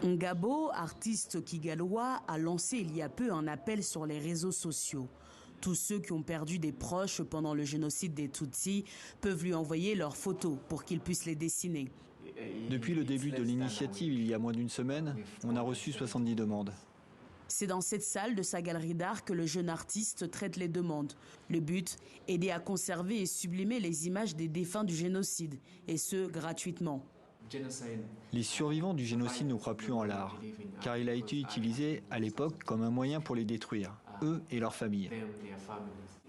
Ngabo, artiste kigalois, a lancé il y a peu un appel sur les réseaux sociaux. Tous ceux qui ont perdu des proches pendant le génocide des Tutsis peuvent lui envoyer leurs photos pour qu'il puisse les dessiner. Depuis le début de l'initiative, il y a moins d'une semaine, on a reçu 70 demandes. C'est dans cette salle de sa galerie d'art que le jeune artiste traite les demandes. Le but, aider à conserver et sublimer les images des défunts du génocide, et ce, gratuitement. Les survivants du génocide ne croient plus en l'art, car il a été utilisé à l'époque comme un moyen pour les détruire, eux et leurs familles.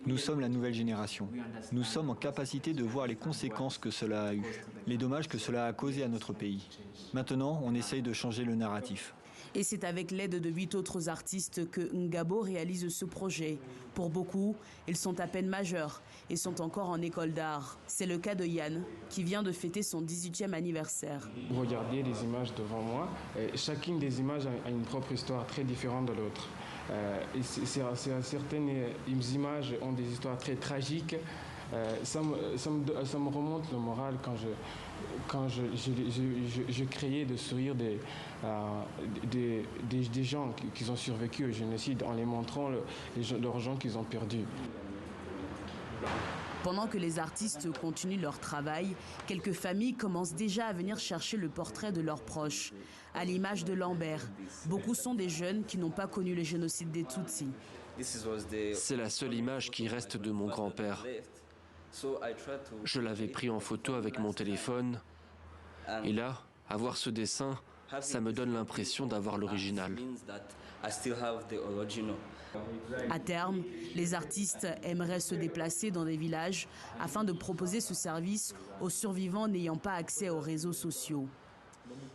Nous sommes la nouvelle génération. Nous sommes en capacité de voir les conséquences que cela a eues, les dommages que cela a causés à notre pays. Maintenant, on essaye de changer le narratif. Et c'est avec l'aide de 8 autres artistes que Ngabo réalise ce projet. Pour beaucoup, ils sont à peine majeurs et sont encore en école d'art. C'est le cas de Yann, qui vient de fêter son 18e anniversaire. Vous regardez les images devant moi, et chacune des images a une propre histoire très différente de l'autre. Certaines images ont des histoires très tragiques. Ça me remonte le moral quand je créais de sourire des gens qui ont survécu au génocide en les montrant leurs gens qu'ils ont perdus. Pendant que les artistes continuent leur travail, quelques familles commencent déjà à venir chercher le portrait de leurs proches. À l'image de Lambert, beaucoup sont des jeunes qui n'ont pas connu le génocide des Tutsis. C'est la seule image qui reste de mon grand-père. Je l'avais pris en photo avec mon téléphone. Et là, avoir ce dessin, ça me donne l'impression d'avoir l'original. À terme, les artistes aimeraient se déplacer dans des villages afin de proposer ce service aux survivants n'ayant pas accès aux réseaux sociaux.